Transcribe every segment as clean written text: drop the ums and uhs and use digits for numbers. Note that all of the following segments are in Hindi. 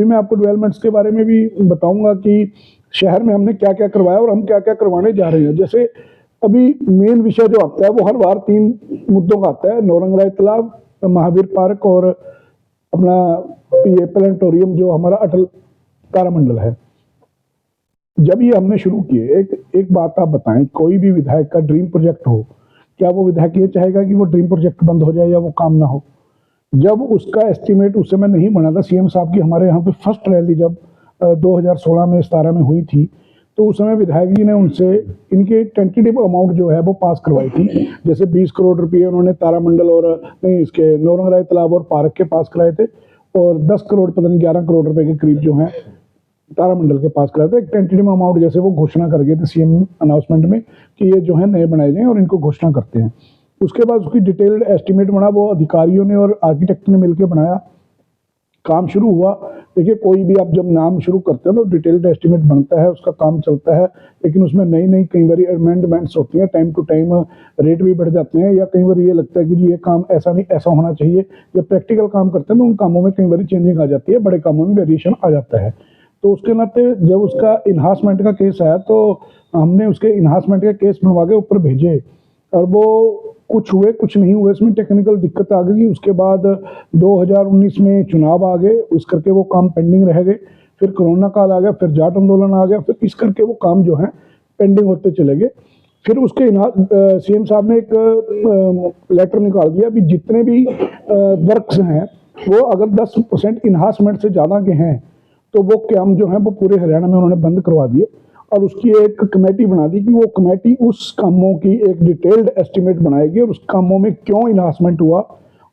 अभी मैं आपको डेवलपमेंट्स के बारे में भी बताऊंगा कि शहर में हमने क्या क्या करवाया और हम क्या क्या करवाने जा रहे हैं। जैसे अभी मेन विषय जो आता है वो हर बार 3 मुद्दों का आता है, नौरंगराय तालाब, महावीर पार्क और अपना ये प्लानिटोरियम जो हमारा अटल तारामंडल है। जब ये हमने शुरू किए, एक बात आप बताएं, कोई भी विधायक का ड्रीम प्रोजेक्ट हो, क्या वो विधायक ये चाहेगा कि वो ड्रीम प्रोजेक्ट बंद हो जाए या वो काम ना हो? जब उसका एस्टीमेट उस समय नहीं बना था, सीएम साहब की हमारे यहाँ पे फर्स्ट रैली जब 2016 में 17 में हुई थी, तो उस समय विधायक जी ने उनसे इनके टेंटेटिव अमाउंट जो है वो पास करवाई थी। जैसे 20 करोड़ रुपये उन्होंने तारामंडल और नहीं इसके नौरंगराय तालाब और पार्क के पास कराए थे, और 10 करोड़ पता नहीं 11 करोड़ रुपए के करीब जो है तारामंडल के पास कराए थे। एक टेंटेटिव अमाउंट जैसे वो घोषणा कर गए थे सीएम अनाउंसमेंट में कि ये जो है नए बनाए जाएं और इनको घोषणा करते हैं। उसके बाद उसकी डिटेल्ड एस्टीमेट बना, वो अधिकारियों ने और आर्किटेक्ट ने मिलकर बनाया, काम शुरू हुआ। देखिए, कोई भी आप जब नाम शुरू करते हैं तो डिटेल्ड एस्टीमेट बनता है, उसका काम चलता है, लेकिन उसमें नई नई कई बार अमेंडमेंट्स होती हैं, टाइम टू टाइम रेट भी बढ़ जाते हैं, या कई बार ये लगता है कि ये काम ऐसा नहीं ऐसा होना चाहिए। जब प्रैक्टिकल काम करते हैं तो उन कामों में कई बार चेंजिंग आ जाती है, बड़े कामों में वेरिएशन आ जाता है। तो उसके नाते जब उसका इन्हांसमेंट का केस आया तो हमने उसके इन्हांसमेंट का केस बनवा के ऊपर भेजे, और वो कुछ हुए कुछ नहीं हुए, इसमें टेक्निकल दिक्कत आ गई। उसके बाद 2019 में चुनाव आ गए, उस करके वो काम पेंडिंग रह गए। फिर कोरोना काल आ गया, फिर जाट आंदोलन आ गया, फिर इस करके वो काम जो है पेंडिंग होते चले गए। फिर उसके सीएम साहब ने एक लेटर निकाल दिया कि जितने भी वर्क्स हैं वो अगर 10% इन्हांसमेंट से ज़्यादा के हैं तो वो काम जो है वो पूरे हरियाणा में उन्होंने बंद करवा दिए, और उसकी एक कमेटी बना दी कि वो कमेटी उस कामों की एक डिटेल्ड एस्टीमेट बनाएगी, और उस कामों में क्यों इन्हांसमेंट हुआ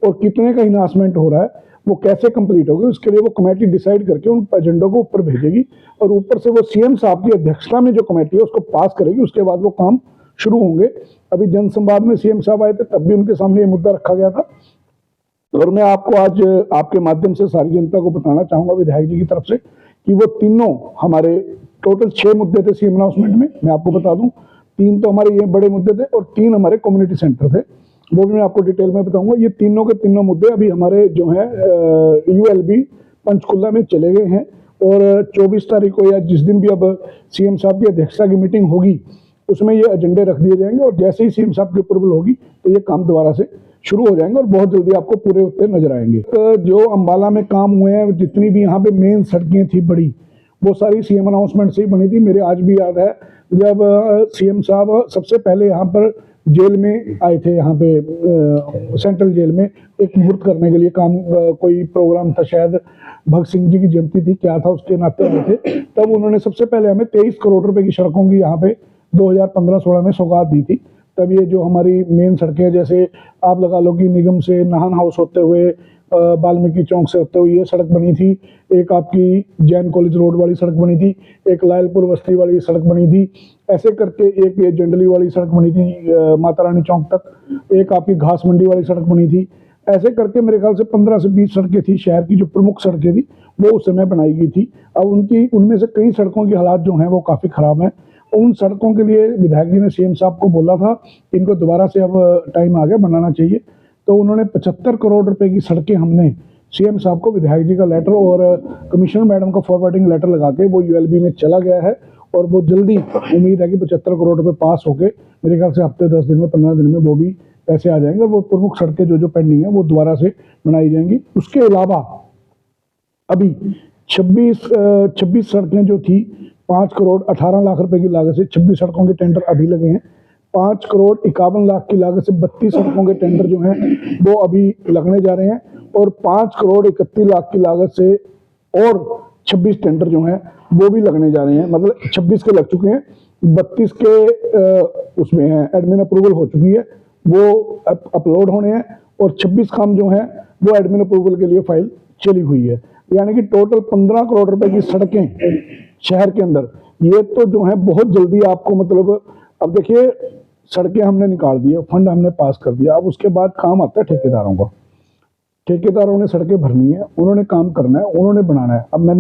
और कितने का इन्हांसमेंट हो रहा है, वो कैसे कंप्लीट होगी, उसके लिए वो कमेटी डिसाइड करके उन एजेंडों को ऊपर भेजेगी, और ऊपर से वो सीएम साहब की अध्यक्षता में जो कमेटी है उसको पास करेगी। उसके बाद वो काम शुरू होंगे। अभी जनसंवाद में सीएम साहब आए थे, तब भी उनके सामने ये मुद्दा रखा गया था, और मैं आपको आज आपके माध्यम से सारी जनता को बताना चाहूंगा विधायक जी की तरफ से कि वो तीनों हमारे टोटल 6 मुद्दे थे सीएम अनाउंसमेंट में। मैं आपको बता दूं, 3 तो हमारे ये बड़े मुद्दे थे और 3 हमारे कम्युनिटी सेंटर थे, वो भी मैं आपको डिटेल में बताऊंगा। ये तीनों के तीनों मुद्दे अभी हमारे जो है यूएलबी पंचकुला में चले गए हैं, और 24 तारीख को या जिस दिन भी अब सीएम साहब की अध्यक्षता की मीटिंग होगी उसमें ये एजेंडे रख दिए जाएंगे, और जैसे ही सीएम साहब की अप्रूवल होगी तो ये काम दोबारा से शुरू हो जाएंगे और बहुत जल्दी आपको पूरे होते नजर आएंगे। तो जो अंबाला में काम हुए हैं, जितनी भी यहाँ पे मेन सड़कें थी बड़ी, वो सारी सीएम अनाउंसमेंट से ही बनी थी। मेरे आज भी याद है जब सीएम साहब सबसे पहले यहाँ पर जेल में आए थे, यहाँ पे सेंट्रल जेल में एक मुहूर्त करने के लिए काम, कोई प्रोग्राम था शायद, भगत सिंह जी की जयंती थी क्या था, उसके नाते आए थे। तब उन्होंने सबसे पहले हमें 23 करोड़ रुपए की सड़कों की यहाँ पे 2015-16 में सौगात दी थी। तब ये जो हमारी मेन सड़कें, जैसे आप लगा लो कि निगम से नाहन हाउस होते हुए वाल्मीकि चौक से होते हुए ये सड़क बनी थी, एक आपकी जैन कॉलेज रोड वाली सड़क बनी थी, एक लायलपुर बस्ती वाली सड़क बनी थी, ऐसे करके एक ये जंडली वाली सड़क बनी थी माता रानी चौक तक, एक आपकी घास मंडी वाली सड़क बनी थी। ऐसे करके मेरे ख्याल से 15 से 20 सड़कें थी, शहर की जो प्रमुख सड़कें थी वो उस समय बनाई गई थी। अब उनमें से कई सड़कों की हालात जो हैं वो काफ़ी ख़राब हैं। उन सड़कों के लिए विधायक जी ने सीएम साहब को बोला था कि इनको दोबारा से अब टाइम आ गया, बनाना चाहिए। तो उन्होंने 75 करोड़ रुपए की सड़कें हमने सीएम साहब को विधायक जी का लेटर और कमिश्नर मैडम का फॉरवर्डिंग लेटर लगा के वो यूएलबी में चला गया है, और वो जल्दी उम्मीद है कि 75 करोड़ रुपए पास होके मेरे ख्याल से हफ्ते 10 दिन में 15 दिन में वो भी पैसे आ जाएंगे, और वो प्रमुख सड़कें जो पेंडिंग है वो दोबारा से बनाई जाएंगी। उसके अलावा अभी 26 सड़कें जो थी 5 करोड़ 18 लाख रुपए की लागत से 26 सड़कों के टेंडर अभी लगे हैं। 5 करोड़ 51 लाख की लागत से 32 सड़कों के टेंडर जो हैं वो अभी लगने जा रहे हैं, और 5 करोड़ 31 लाख की लागत से और 26 टेंडर जो हैं वो भी लगने जा रहे हैं। मतलब 26 के लग चुके हैं, 32 के उसमें है एडमिन अप्रूवल हो चुकी है, वो अपलोड होने हैं, और 26 काम जो है वो एडमिन अप्रूवल के लिए फाइल चली हुई है। यानी कि टोटल 15 करोड़ रुपए की सड़कें शहर के अंदर, ये तो जो है बहुत जल्दी आपको, मतलब अब देखिए सड़कें हमने निकाल दी है, फंड हमने पास कर दिया, अब उसके बाद काम आता है ठेकेदारों का। ठेकेदारों ने सड़कें भरनी है, उन्होंने काम करना है, उन्होंने बनाना है। अब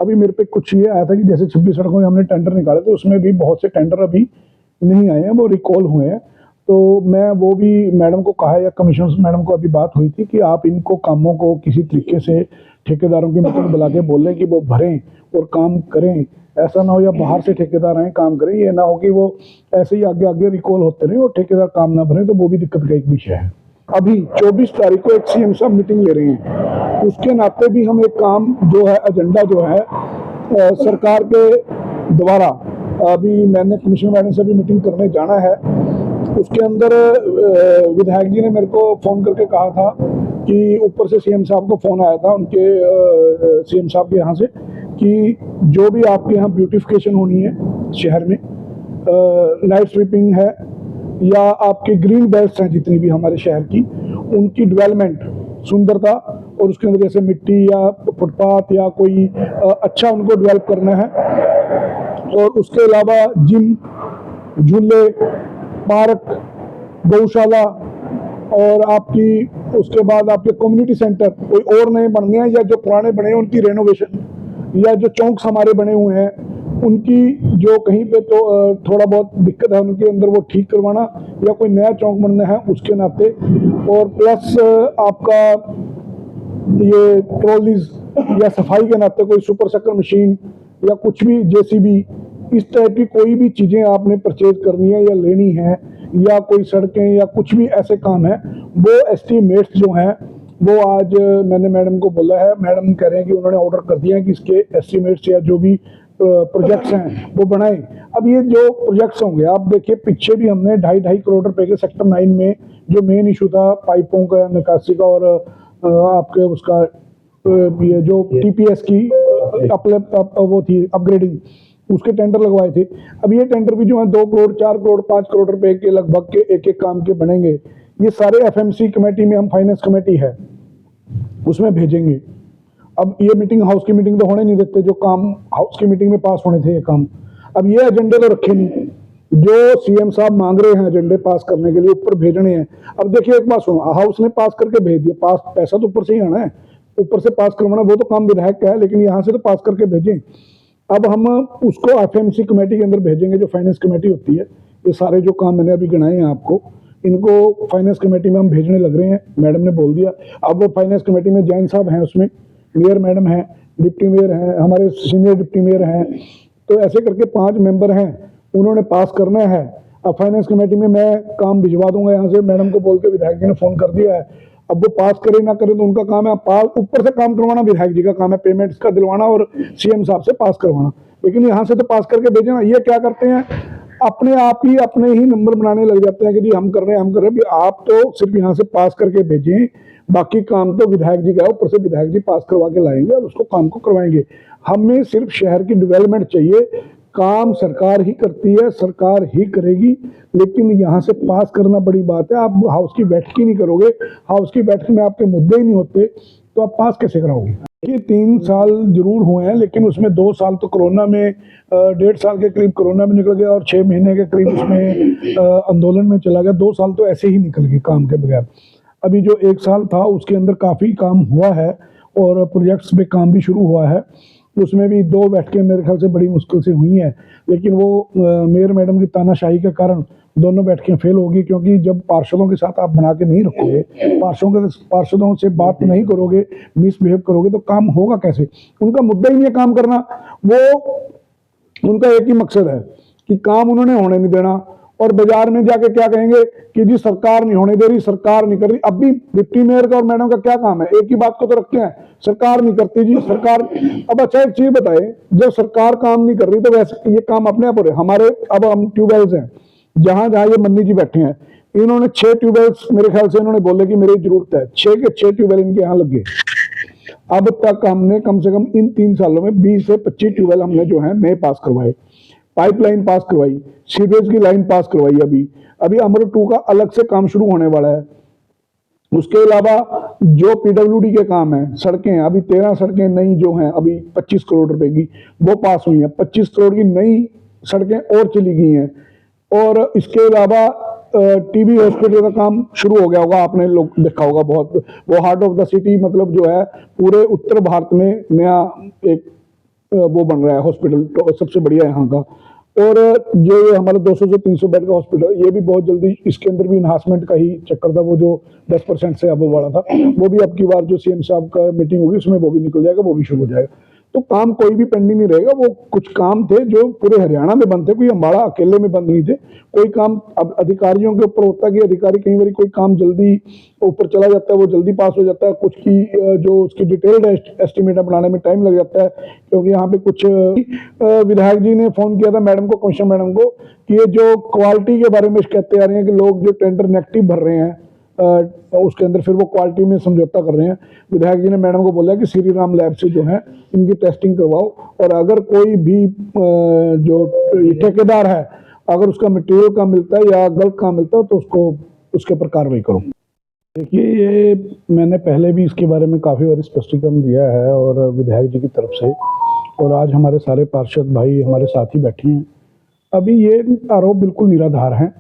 अभी मेरे पे कुछ ये आया था कि जैसे 26 सड़कों के हमने टेंडर निकाले थे, उसमें भी बहुत से टेंडर अभी नहीं आए हैं, वो रिकॉल हुए हैं। तो मैं वो भी मैडम को कहा, या कमिश्नर मैडम को अभी बात हुई थी कि आप इनको कामों को किसी तरीके से ठेकेदारों की मीटिंग बुला के बोलें कि वो भरें और काम करें। ऐसा ना हो या बाहर से ठेकेदार आए काम करें, ये ना हो कि वो ऐसे ही आगे आगे रिकॉल होते रहे और ठेकेदार काम ना भरें, तो वो भी दिक्कत का एक विषय है। अभी 24 तारीख को एक सीएम साहब मीटिंग ले रहे हैं, उसके नाते भी हम एक काम जो है, एजेंडा जो है सरकार के द्वारा, अभी मैंने कमिश्नर मैडम से भी मीटिंग करने जाना है। उसके अंदर विधायक जी ने मेरे को फ़ोन करके कहा था कि ऊपर से सीएम साहब को फ़ोन आया था उनके सीएम साहब के यहाँ से कि जो भी आपके यहाँ ब्यूटिफिकेशन होनी है शहर में, नाइट स्वीपिंग है या आपके ग्रीन बेल्ट्स हैं जितनी भी हमारे शहर की, उनकी डेवलपमेंट, सुंदरता, और उसके अंदर जैसे मिट्टी या फुटपाथ या कोई अच्छा उनको डेवलप करना है। और उसके अलावा जिम, झूले, पार्क, गौशाला, और आपकी उसके बाद आपके कम्युनिटी सेंटर कोई और नए बनने हैं या जो पुराने बने हैं उनकी रेनोवेशन, या जो चौंक्स हमारे बने हुए हैं उनकी जो कहीं पे तो थोड़ा बहुत दिक्कत है उनके अंदर वो ठीक करवाना, या कोई नया चौंक बनना है उसके नाते। और प्लस आपका ये ट्रॉलीज या सफाई के नाते कोई सुपर शक्कर मशीन या कुछ भी जेसीबी, इस टाइप की कोई भी चीज़ें आपने परचेज करनी है या लेनी है, या कोई सड़कें या कुछ भी ऐसे काम है, वो एस्टीमेट्स जो हैं वो आज मैंने मैडम को बोला है। मैडम कह रहे हैं कि उन्होंने ऑर्डर कर दिया है कि इसके एस्टीमेट्स या जो भी प्रोजेक्ट्स हैं वो बनाएं। अब ये जो प्रोजेक्ट्स होंगे, आप देखिए पीछे भी हमने 2.5 करोड़ रुपए के सेक्टर 9 में जो मेन इशू था पाइपों का निकासी का और आपके उसका ये जो टीपीएस की वो थी अपग्रेडिंग, उसके टेंडर लगवाए थे। अब ये टेंडर भी जो है 2 करोड़ 4 करोड़ 5 करोड़ रुपए के लगभग के एक एक काम के बनेंगे। ये सारे एफएमसी कमेटी में, हम फाइनेंस कमेटी है उसमें भेजेंगे। अब ये मीटिंग, हाउस की मीटिंग तो होने नहीं देते, जो काम हाउस की मीटिंग में पास होने थे ये काम, अब ये एजेंडे तो रखे नहीं, जो सीएम साहब मांग रहे हैं एजेंडे पास करने के लिए ऊपर भेजने हैं। अब देखिए एक बात सुनो, हाउस ने पास करके भेज दिया, पास पैसा तो ऊपर से ही आना है, ऊपर से पास करवाना वो तो काम विधायक का है, लेकिन यहाँ से तो पास करके भेजें। अब हम उसको एफएमसी कमेटी के अंदर भेजेंगे, जो फाइनेंस कमेटी होती है। ये सारे जो काम मैंने अभी गिनाए हैं आपको, इनको फाइनेंस कमेटी में हम भेजने लग रहे हैं, मैडम ने बोल दिया। अब वो फाइनेंस कमेटी में जैन साहब हैं, उसमें मेयर मैडम हैं, डिप्टी मेयर हैं, हमारे सीनियर डिप्टी मेयर हैं, तो ऐसे करके 5 मेंबर हैं, उन्होंने पास करना है। अब फाइनेंस कमेटी में मैं काम भिजवा दूंगा यहाँ से, मैडम को बोल के विधायक जी ने फ़ोन कर दिया है। अब वो पास करे ना करे तो उनका काम है, पास ऊपर से काम करवाना विधायक जी का काम है, पेमेंट्स का दिलवाना और सीएम साहब से पास करवाना, लेकिन यहाँ से तो पास करके भेजना। ये क्या करते हैं, अपने आप ही अपने ही नंबर बनाने लग जाते हैं कि जी हम कर रहे हैं, हम कर रहे हैं। आप तो सिर्फ यहाँ से पास करके भेजें, बाकी काम तो विधायक जी का, ऊपर से विधायक जी पास करवा के लाएंगे और उसको काम को करवाएंगे। हमें सिर्फ शहर की डेवलपमेंट चाहिए, काम सरकार ही करती है, सरकार ही करेगी, लेकिन यहाँ से पास करना बड़ी बात है। आप हाउस की बैठक ही नहीं करोगे, हाउस की बैठक में आपके मुद्दे ही नहीं होते, तो आप पास कैसे कराओगे। ये 3 साल जरूर हुए हैं, लेकिन उसमें 2 साल तो कोरोना में, 1.5 साल के करीब कोरोना में निकल गया और 6 महीने के करीब उसमें आंदोलन में चला गया। 2 साल तो ऐसे ही निकल गए काम के बगैर। अभी जो 1 साल था उसके अंदर काफ़ी काम हुआ है और प्रोजेक्ट्स पे काम भी शुरू हुआ है। उसमें भी 2 बैठकें मेरे ख्याल से बड़ी मुश्किल से हुई हैं, लेकिन वो मेयर मैडम की तानाशाही के कारण दोनों बैठकें फेल होगी, क्योंकि जब पार्षदों के साथ आप बना के नहीं रखोगे, पार्षदों से बात नहीं करोगे, मिसबिहेव करोगे, तो काम होगा कैसे। उनका मुद्दा ही नहीं है काम करना, वो उनका एक ही मकसद है कि काम उन्होंने होने नहीं देना, और बाजार में जाके क्या कहेंगे कि जी सरकार नहीं होने दे रही, सरकार नहीं कर रही। अब भी डिप्टी मेयर का और मैडम का क्या काम है, एक ही बात को तो रखते हैं, सरकार नहीं करती जी सरकार। अब अच्छा एक चीज बताए, जब सरकार काम नहीं कर रही तो वैसे ये काम अपने आप हो रहे हमारे। अब हम ट्यूबवेल्स हैं, जहां जहां ये मन्नी जी बैठे हैं, इन्होंने 6 ट्यूबवेल्स मेरे ख्याल से इन्होंने बोले कि मेरी जरूरत है, 6 के 6 ट्यूबवेल इनके यहाँ लग गए। अब तक हमने कम से कम इन 3 सालों में 20 से 25 ट्यूबवेल हमने जो है नए पास करवाए, पाइपलाइन पास करवाई, सीवरेज की लाइन पास करवाई। अभी अमृत 2 का अलग से काम शुरू होने वाला है। उसके अलावा जो पीडब्ल्यूडी के काम है, सड़कें, अभी 13 सड़कें नई जो हैं, अभी 25 करोड़ रुपए की वो पास हुई हैं। 25 करोड़ की नई सड़कें और चली गई हैं। और इसके अलावा टीबी हॉस्पिटल का काम शुरू हो गया होगा, आपने लोग देखा होगा, बहुत वो हार्ट ऑफ द सिटी, मतलब जो है पूरे उत्तर भारत में नया एक वो बन रहा है हॉस्पिटल, तो सबसे बढ़िया यहाँ का। और जो ये हमारा 200 से 300 बेड का हॉस्पिटल, ये भी बहुत जल्दी, इसके अंदर भी इन्हांसमेंट का ही चक्कर था, वो जो 10% से अब बढ़ा था, वो भी अब की बार जो सीएम साहब का मीटिंग होगी उसमें वो भी निकल जाएगा, वो भी शुरू हो जाएगा। तो काम कोई भी पेंडिंग नहीं रहेगा। वो कुछ काम थे जो पूरे हरियाणा में बंद थे, कोई अम्बाड़ा अकेले में बंद नहीं थे। कोई काम अब अधिकारियों के ऊपर होता है कि अधिकारी कई बार कोई काम जल्दी ऊपर चला जाता है, वो जल्दी पास हो जाता है, कुछ की जो उसकी डिटेल्ड एस्टिमेट बनाने में टाइम लग जाता है, क्योंकि यहाँ पे कुछ विधायक जी ने फोन किया था मैडम को, कमिश्नर मैडम को, कि ये जो क्वालिटी के बारे में कहते आ रहे हैं कि लोग जो टेंडर नेगेटिव भर रहे हैं, उसके अंदर फिर वो क्वालिटी में समझौता कर रहे हैं। विधायक जी ने मैडम को बोला कि श्री राम लैब से जो है इनकी टेस्टिंग करवाओ, और अगर कोई भी जो ठेकेदार है अगर उसका मटेरियल कम मिलता है या गलत काम मिलता है तो उसको उसके ऊपर कार्रवाई करो। देखिए, ये मैंने पहले भी इसके बारे में काफ़ी बार स्पष्टीकरण दिया है और विधायक जी की तरफ से, और आज हमारे सारे पार्षद भाई हमारे साथ ही बैठे हैं। अभी ये आरोप बिल्कुल निराधार हैं,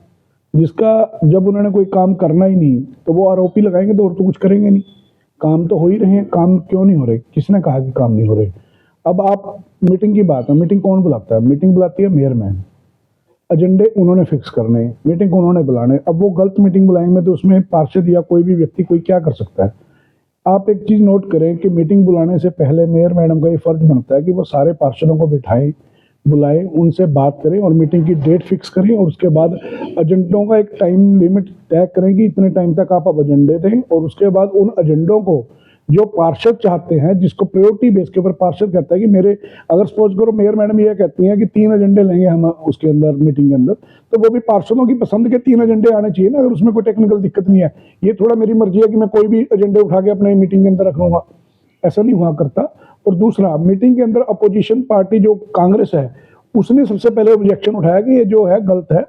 जिसका जब उन्होंने कोई काम करना ही नहीं तो वो आरोप ही लगाएंगे तो और तो कुछ करेंगे नहीं। काम तो हो ही रहे हैं, काम क्यों नहीं हो रहे? किसने कहा कि काम नहीं हो रहे? अब आप मीटिंग की बात है, मीटिंग कौन बुलाता है? मीटिंग बुलाती है मेयर मैन। एजेंडे उन्होंने फिक्स करने, मीटिंग उन्होंने बुलाने। अब वो गलत मीटिंग बुलाएंगे तो उसमें पार्षद या कोई भी व्यक्ति कोई क्या कर सकता है? आप एक चीज नोट करें कि मीटिंग बुलाने से पहले मेयर मैडम का ये फर्ज बनता है कि वो सारे पार्षदों को बिठाएं, बुलाएं, उनसे बात करें और मीटिंग की डेट फिक्स करें, और उसके बाद एजेंडों का एक टाइम लिमिट तय करें कि इतने टाइम तक आप एजेंडे दें, और उसके बाद उन एजेंडों को जो पार्षद चाहते हैं, जिसको प्रायोरिटी बेस के ऊपर पार्षद कहता है कि मेरे, अगर सपोज करो मेयर मैडम ये कहती हैं कि 3 एजेंडे लेंगे हम उसके अंदर मीटिंग के अंदर, तो वो भी पार्षदों की पसंद के 3 एजेंडे आने चाहिए ना, अगर उसमें कोई टेक्निकल दिक्कत नहीं है। ये थोड़ा मेरी मर्जी है कि मैं कोई भी एजेंडे उठा के अपने मीटिंग के अंदर रख लूंगा, ऐसा नहीं हुआ करता। और दूसरा, मीटिंग के अंदर अपोजिशन पार्टी जो कांग्रेस है उसने सबसे पहले ऑब्जेक्शन उठाया कि ये जो है गलत है,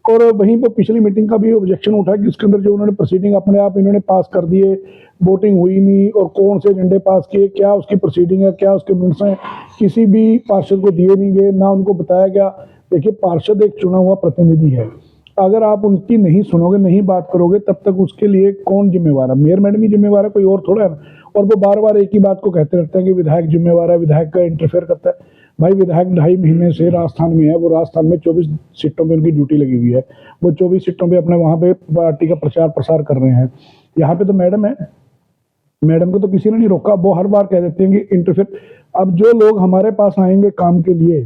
और वहीं पर पिछली मीटिंग का भी ऑब्जेक्शन उठा कि उसके अंदर जो उन्होंने प्रोसीडिंग अपने आप इन्होंने पास कर दिए, वोटिंग हुई नहीं, और कौन से एजेंडे पास किए, क्या उसकी प्रोसीडिंग है, क्या उसके मिनट्स हैं, किसी भी पार्षद को दिए नहीं गए, ना उनको बताया गया। देखिए, पार्षद एक चुना हुआ प्रतिनिधि है, अगर आप उनकी नहीं सुनोगे, नहीं बात करोगे, तब तक उसके लिए कौन जिम्मेवार है? मेयर मैडम ही जिम्मेवार है, कोई और थोड़ा है। और वो बार बार एक ही बात को कहते रहते हैं कि विधायक जिम्मेवार है, विधायक का इंटरफेयर करता है। भाई, विधायक 2.5 महीने से राजस्थान में है, वो राजस्थान में 24 सीटों पे उनकी ड्यूटी लगी हुई है, वो 24 सीटों पे अपने वहाँ पे पार्टी का प्रचार प्रसार कर रहे हैं। यहाँ पे तो मैडम है, मैडम को तो किसी ने नहीं रोका, वो हर बार कह देते हैं कि इंटरफेयर। अब जो लोग हमारे पास आएंगे काम के लिए,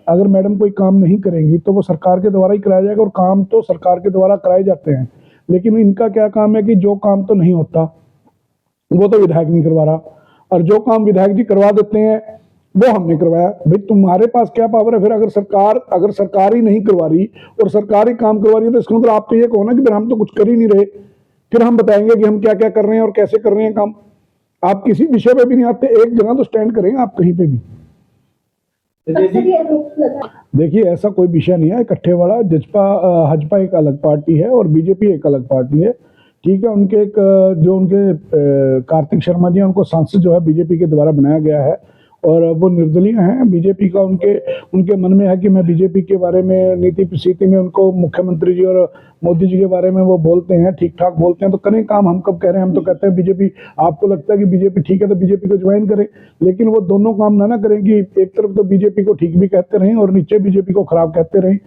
अगर मैडम कोई काम नहीं करेंगी तो वो सरकार के द्वारा ही कराया जाएगा, और काम तो सरकार के द्वारा कराए जाते हैं। लेकिन इनका क्या काम है कि जो काम तो नहीं होता वो तो विधायक नहीं करवा रहा, और जो काम विधायक जी करवा देते हैं वो हमने करवाया। भाई, तुम्हारे पास क्या पावर है फिर? अगर सरकार ही नहीं करवा रही और सरकार ही काम करवा रही है, तो इसका मतलब आप तो ये कहो ना कि फिर हम तो कुछ कर ही नहीं रहे, फिर हम बताएंगे कि हम क्या क्या कर रहे हैं और कैसे कर रहे हैं काम। आप किसी विषय पे भी नहीं आते, एक जगह तो स्टैंड करेंगे आप कहीं पे भी। देखिए, ऐसा कोई विषय नहीं है इकट्ठे वाला। हजपा एक अलग पार्टी है और बीजेपी एक अलग पार्टी है, ठीक है। उनके एक जो उनके कार्तिक शर्मा जी, उनको सांसद जो है बीजेपी के द्वारा बनाया गया है, और वो निर्दलीय हैं। बीजेपी का उनके मन में है कि मैं बीजेपी के बारे में नीति प्रसिद्धि में उनको मुख्यमंत्री जी और मोदी जी के बारे में वो बोलते हैं, ठीक ठाक बोलते हैं, तो करें काम। हम कब कह रहे हैं? हम तो कहते हैं बीजेपी, आपको लगता है कि बीजेपी ठीक है तो बीजेपी को ज्वाइन करें, लेकिन वो दोनों काम ना करें कि एक तरफ तो बीजेपी को ठीक भी कहते रहें और नीचे बीजेपी को खराब कहते रहें।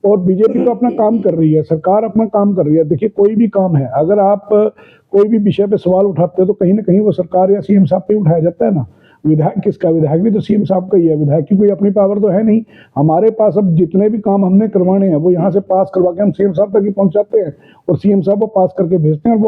और बीजेपी तो अपना काम कर रही है, सरकार अपना काम कर रही है। देखिए, कोई भी काम है, अगर आप कोई भी विषय पे सवाल उठाते हो तो कहीं ना कहीं वो सरकार या सीएम साहब पे उठाया जाता है ना। विधायक किसका? विधायक भी तो सीएम साहब का ही है। विधायक की कोई अपनी पावर तो है नहीं। हमारे पास अब जितने भी काम हमने करवाने हैं वो यहाँ से पास करवा के हम सीएम साहब तक ही पहुंचाते हैं, और सीएम साहब वो पास करके भेजते हैं, और वो